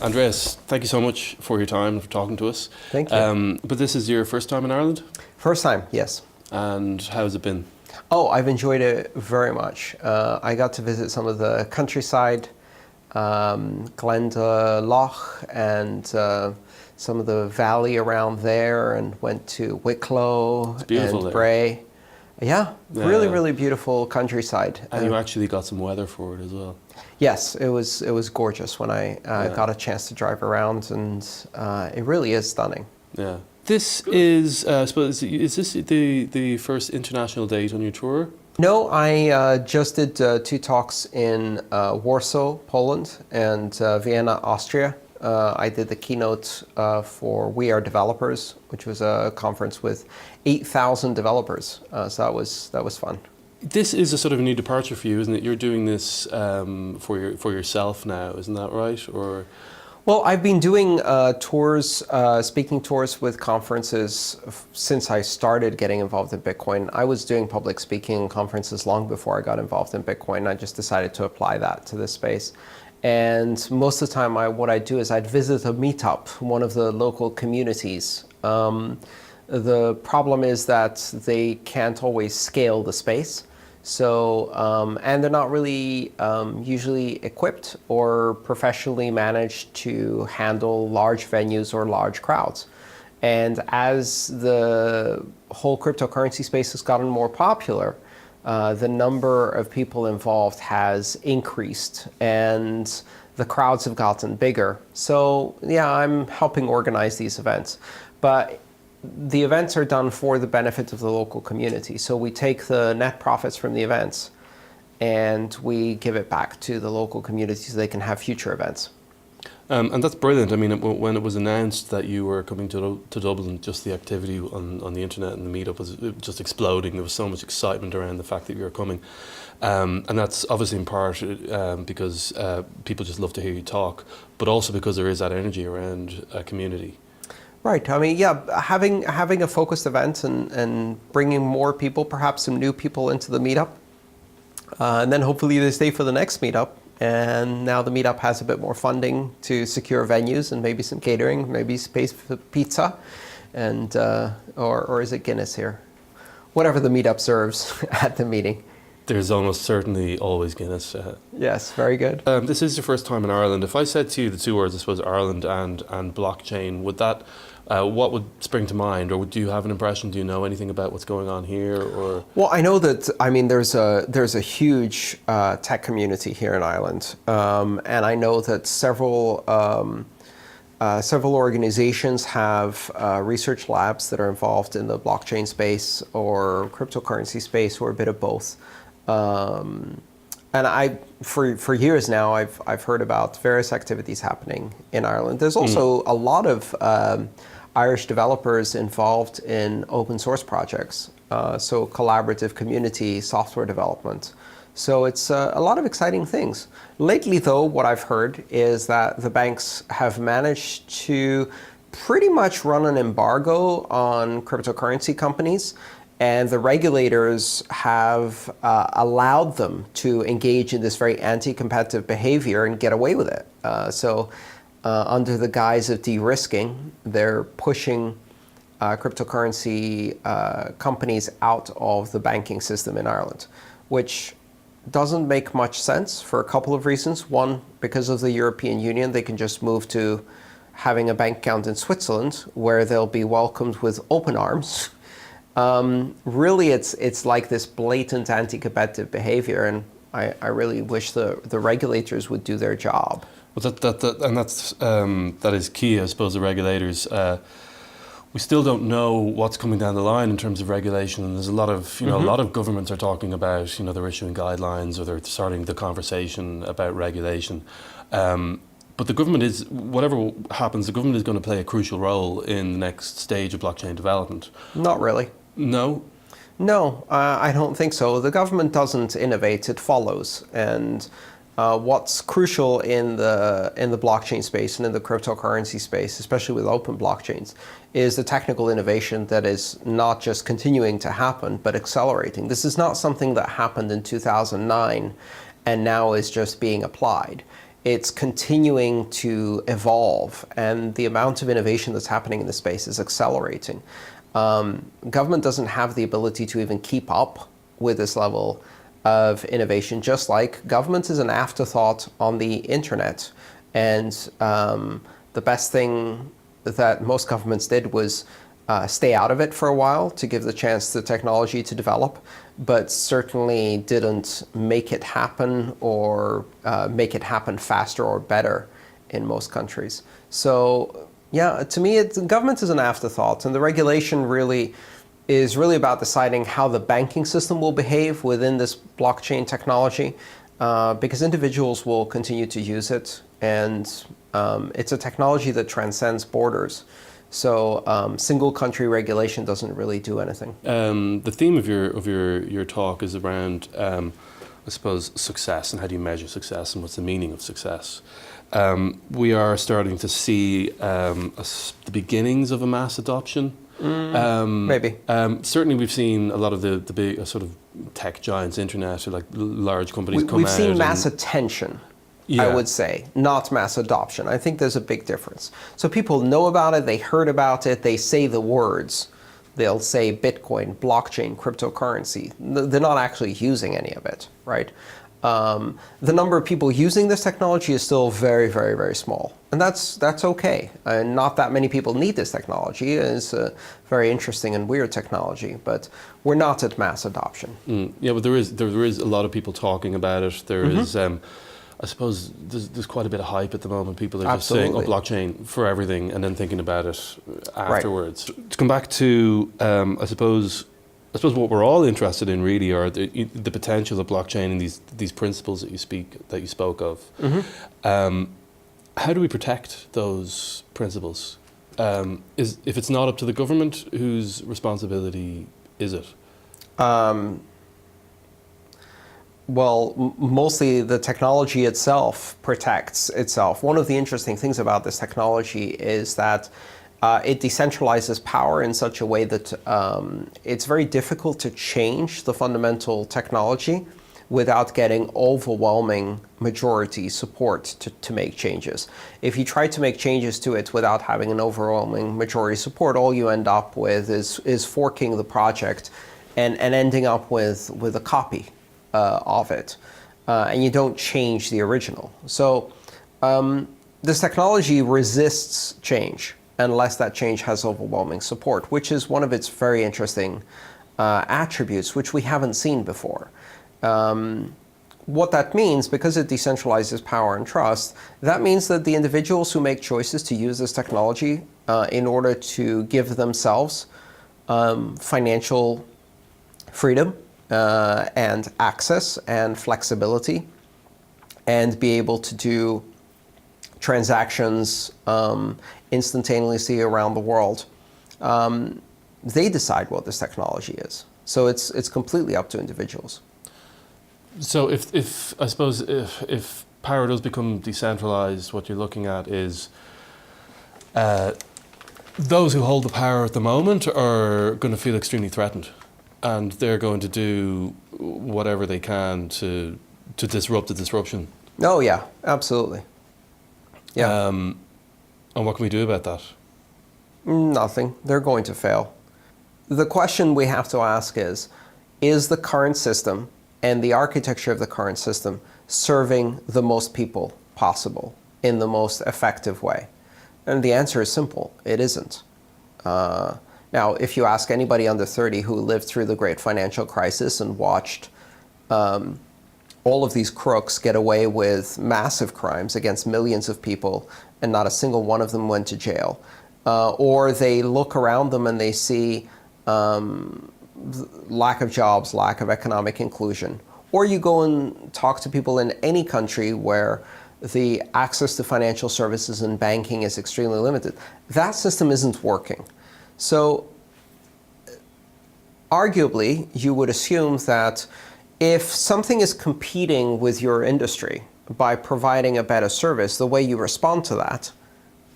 Andreas, thank you so much for your time and for talking to us. Thank you. But this is your first time in Ireland? First time, yes. And how's it been? Oh, I've enjoyed it very much. I got to visit some of the countryside, Glendalough and some of the valley around there, and went to Wicklow and there. Bray. Yeah, really beautiful countryside. And you actually got some weather for it as well. Yes, it was gorgeous when I got a chance to drive around, and it really is stunning. Yeah. This is, I suppose, is this the first international date on your tour? No, I just did 2 talks in Warsaw, Poland, and Vienna, Austria. I did the keynote for We Are Developers, which was a conference with 8,000 developers. So that was fun. This is a sort of a new departure for you, isn't it? You're doing this for yourself now, isn't that right? Or well, I've been doing tours, speaking tours with conferences since I started getting involved in Bitcoin. I was doing public speaking conferences long before I got involved in Bitcoin. I just decided to apply that to this space. And most of the time, what I do is I'd visit a meetup, one of the local communities. The problem is that they can't always scale the space. So, and they're not really usually equipped or professionally managed to handle large venues or large crowds. And as the whole cryptocurrency space has gotten more popular, the number of people involved has increased and the crowds have gotten bigger. So yeah, I'm helping organize these events. But the events are done for the benefit of the local community. So we take the net profits from the events and we give it back to the local community so they can have future events. And that's brilliant. I mean, when it was announced that you were coming to Dublin, just the activity on the internet and the meetup was just exploding. There was so much excitement around the fact that you were coming. And that's obviously in part because people just love to hear you talk, but also because there is that energy around a community. Right. I mean, yeah, having a focused event and bringing more people, perhaps some new people into the meetup, and then hopefully they stay for the next meetup. And now the meetup has a bit more funding to secure venues and maybe some catering, maybe space for pizza, and or is it Guinness here? Whatever the meetup serves at the meeting. There's almost certainly always Guinness. Yes, very good. This is your first time in Ireland. If I said to you the 2 words, I suppose, Ireland and blockchain, would that, what would spring to mind? Or do you have an impression? Do you know anything about what's going on here? Or well, I know that, I mean, there's a huge tech community here in Ireland. And I know that several organizations have research labs that are involved in the blockchain space or cryptocurrency space, or a bit of both. And for years now, I've heard about various activities happening in Ireland. There's also a lot of Irish developers involved in open source projects, so collaborative community software development. So it's a lot of exciting things. Lately, though, what I've heard is that the banks have managed to pretty much run an embargo on cryptocurrency companies. And the regulators have allowed them to engage in this very anti-competitive behavior and get away with it. So under the guise of de-risking, they're pushing cryptocurrency companies out of the banking system in Ireland, which doesn't make much sense for a couple of reasons. One, because of the European Union, they can just move to having a bank account in Switzerland, where they'll be welcomed with open arms. Really, it's like this blatant anti-competitive behavior, and I really wish the regulators would do their job. Well, that is key, I suppose. The regulators, we still don't know what's coming down the line in terms of regulation, and there's a lot of a lot of governments are talking about they're issuing guidelines or they're starting the conversation about regulation. But the government is, whatever happens, the government is going to play a crucial role in the next stage of blockchain development. Not really. No? No, I don't think so. The government doesn't innovate, it follows. And what's crucial in the blockchain space and in the cryptocurrency space, especially with open blockchains, is the technical innovation that is not just continuing to happen, but accelerating. This is not something that happened in 2009 and now is just being applied. it's continuing to evolve, and the amount of innovation that's happening in the space is accelerating. Government doesn't have the ability to even keep up with this level of innovation, just like government is an afterthought on the internet. And the best thing that most governments did was stay out of it for a while to give the chance to technology to develop, but certainly didn't make it happen or make it happen faster or better in most countries. So yeah, to me, government is an afterthought, and the regulation really is really about deciding how the banking system will behave within this blockchain technology, because individuals will continue to use it, and it's a technology that transcends borders. So single country regulation doesn't really do anything. The theme of your talk is around, I suppose, success, and how do you measure success, and what's the meaning of success. We are starting to see the beginnings of a mass adoption. Maybe. Certainly, we've seen a lot of the big sort of tech giants, internet, or like large companies come out. We've seen mass attention. Yeah. I would say, not mass adoption. I think there's a big difference. So people know about it, they heard about it, they say the words. They'll say Bitcoin, blockchain, cryptocurrency. They're not actually using any of it, right? The number of people using this technology is still very, very, very small. And that's okay. Not that many people need this technology. It's a very interesting and weird technology, but we're not at mass adoption. Yeah, but there is a lot of people talking about it. There is... I suppose there's quite a bit of hype at the moment. People are just saying, "Oh, blockchain for everything," and then thinking about it afterwards. Right. To come back to, I suppose what we're all interested in really are the potential of blockchain and these principles that you spoke of. How do we protect those principles? If it's not up to the government, whose responsibility is it? Well, mostly the technology itself protects itself. One of the interesting things about this technology is that it decentralizes power in such a way that it's very difficult to change the fundamental technology without getting overwhelming majority support to make changes. If you try to make changes to it without having an overwhelming majority support, all you end up with is forking the project and ending up with a copy of it, and you don't change the original. So this technology resists change unless that change has overwhelming support, which is one of its very interesting attributes, which we haven't seen before. What that means, because it decentralizes power and trust, that means that the individuals who make choices to use this technology in order to give themselves financial freedom and access and flexibility, and be able to do transactions instantaneously around the world, they decide what this technology is. So it's completely up to individuals. So if I suppose if power does become decentralized, what you're looking at is those who hold the power at the moment are going to feel extremely threatened, and they're going to do whatever they can to disrupt the disruption. Oh yeah, absolutely. Yeah. And what can we do about that? Nothing. They're going to fail. The question we have to ask is the current system and the architecture of the current system serving the most people possible in the most effective way? And the answer is simple. It isn't. Now, if you ask anybody under 30 who lived through the great financial crisis and watched all of these crooks get away with massive crimes against millions of people and not a single one of them went to jail, or they look around them and they see lack of jobs, lack of economic inclusion, or you go and talk to people in any country where the access to financial services and banking is extremely limited, that system isn't working. So arguably, you would assume that if something is competing with your industry by providing a better service, the way you respond to that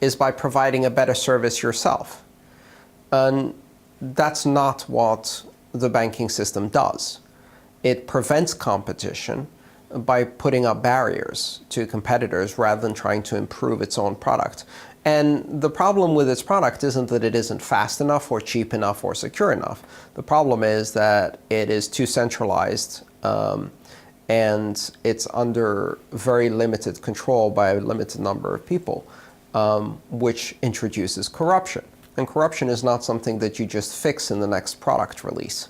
is by providing a better service yourself. And that's not what the banking system does. It prevents competition by putting up barriers to competitors rather than trying to improve its own product. And the problem with its product isn't that it isn't fast enough or cheap enough or secure enough. The problem is that it is too centralized, and it's under very limited control by a limited number of people, which introduces corruption. And corruption is not something that you just fix in the next product release.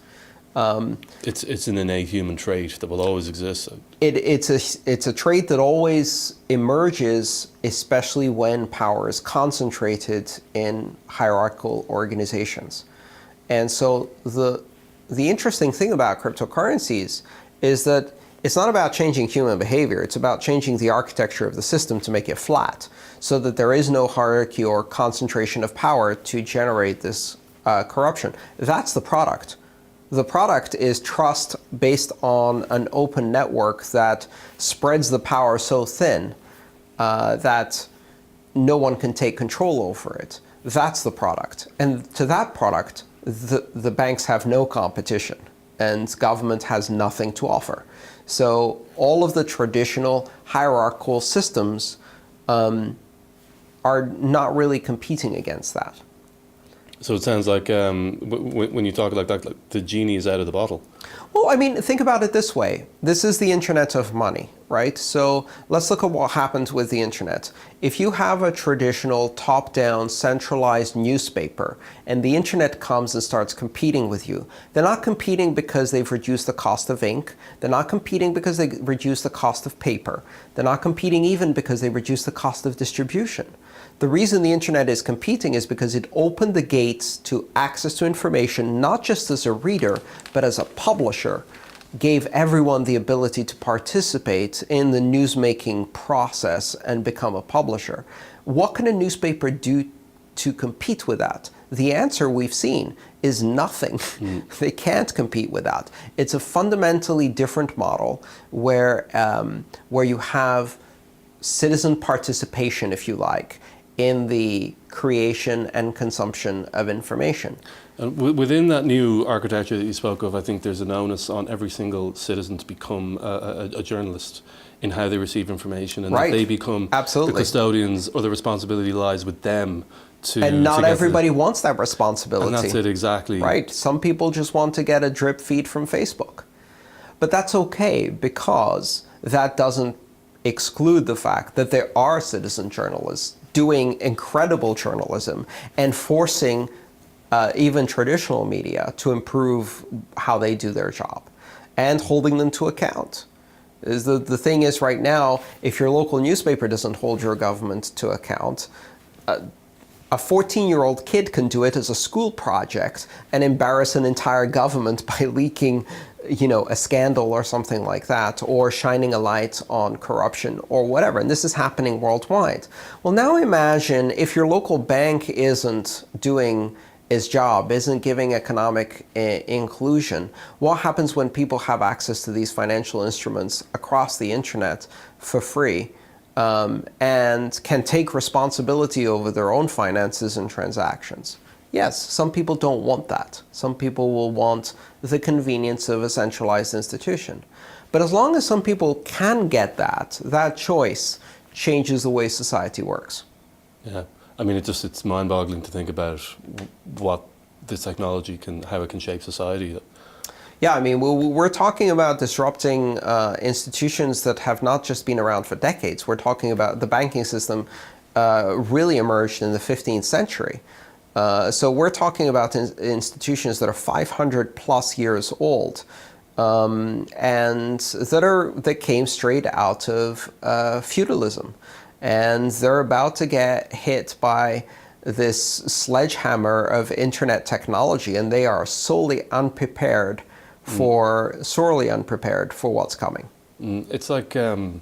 It's an innate human trait that will always exist. It's a trait that always emerges, especially when power is concentrated in hierarchical organizations. And so the interesting thing about cryptocurrencies is that it's not about changing human behavior. It's about changing the architecture of the system to make it flat, so that there is no hierarchy or concentration of power to generate this corruption. That's the product. The product is trust based on an open network that spreads the power so thin that no one can take control over it. That's the product. And to that product, the banks have no competition, and government has nothing to offer. So all of the traditional hierarchical systems are not really competing against that. So it sounds like when you talk like that, like the genie is out of the bottle. Well, I mean, think about it this way. This is the internet of money, right? So let's look at what happens with the internet. If you have a traditional top-down centralized newspaper and the internet comes and starts competing with you, they're not competing because they've reduced the cost of ink. They're not competing because they reduced the cost of paper. They're not competing even because they reduced the cost of distribution. The reason the internet is competing is because it opened the gates to access to information, not just as a reader, but as a publisher, gave everyone the ability to participate in the newsmaking process and become a publisher. What can a newspaper do to compete with that? The answer we've seen is nothing. They can't compete with that. It's a fundamentally different model where you have citizen participation, if you like, in the creation and consumption of information. And within that new architecture that you spoke of, I think there's an onus on every single citizen to become a journalist in how they receive information, and right. that they become Absolutely. the custodians, or the responsibility lies with them to. And not everybody wants that responsibility. And that's it, exactly. Right. Some people just want to get a drip feed from Facebook. But that's okay, because that doesn't exclude the fact that there are citizen journalists doing incredible journalism and forcing even traditional media to improve how they do their job and holding them to account. The thing is, right now, if your local newspaper doesn't hold your government to account, a 14-year-old kid can do it as a school project and embarrass an entire government by leaking, a scandal or something like that, or shining a light on corruption or whatever. And this is happening worldwide. Well, now imagine if your local bank isn't doing its job, isn't giving economic inclusion. What happens when people have access to these financial instruments across the internet for free? And can take responsibility over their own finances and transactions. Yes, some people don't want that. Some people will want the convenience of a centralized institution. But as long as some people can get that choice changes the way society works. Yeah, I mean, it's mind-boggling to think about what this technology how it can shape society. Yeah, I mean, we're talking about disrupting institutions that have not just been around for decades. We're talking about the banking system really emerged in the 15th century. So we're talking about institutions that are 500 plus years old, and that came straight out of feudalism. And they're about to get hit by this sledgehammer of internet technology, and they are sorely unprepared for what's coming. It's like I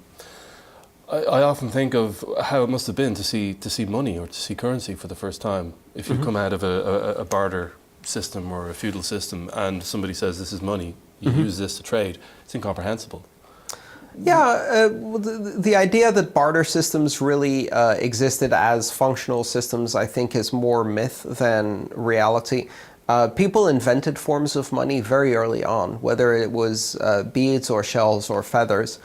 often think of how it must have been to see money or to see currency for the first time. If you come out of a barter system or a feudal system and somebody says this is money, you use this to trade, it's incomprehensible. Yeah, the idea that barter systems really existed as functional systems, I think, is more myth than reality. People invented forms of money very early on, whether it was beads or shells or feathers.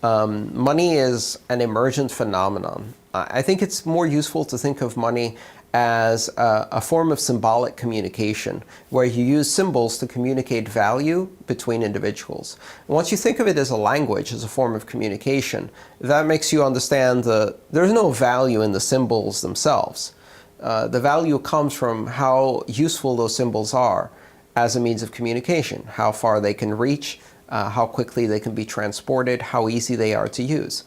Money is an emergent phenomenon. I think it's more useful to think of money as a form of symbolic communication, where you use symbols to communicate value between individuals. And once you think of it as a language, as a form of communication, that makes you understand that there's no value in the symbols themselves. The value comes from how useful those symbols are as a means of communication, how far they can reach, how quickly they can be transported, how easy they are to use.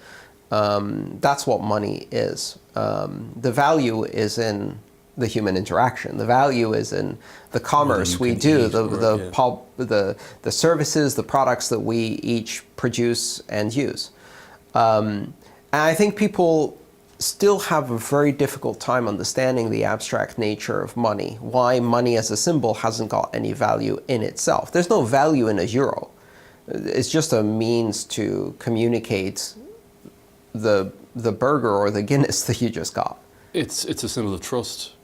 That's what money is. The value is in the human interaction. The value is in the commerce we do, the services, the products that we each produce and use. And I think people still have a very difficult time understanding the abstract nature of money, why money as a symbol hasn't got any value in itself. There's no value in a euro. It's just a means to communicate the burger or the Guinness that you just got. It's a symbol of trust,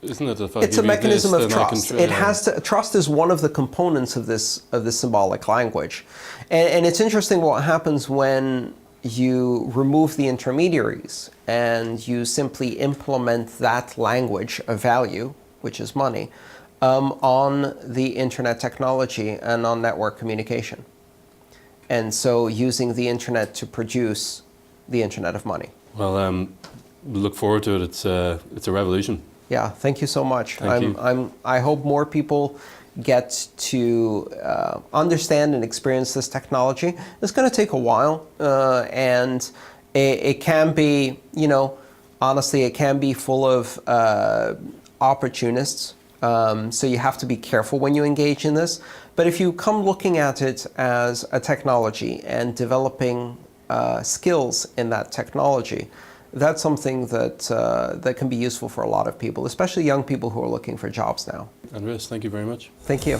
isn't it? It's a mechanism of trust. Trust is one of the components of this symbolic language, and it's interesting what happens when you remove the intermediaries and you simply implement that language of value, which is money, on the internet technology and on network communication. And so using the internet to produce the internet of money. Well, look forward to it. It's a revolution. Yeah, thank you so much. Thank you. I hope more people get to understand and experience this technology. It's going to take a while, and it can be, honestly, it can be full of opportunists. So you have to be careful when you engage in this. But if you come looking at it as a technology and developing skills in that technology, that's something that can be useful for a lot of people, especially young people who are looking for jobs now. Andreas, thank you very much. Thank you.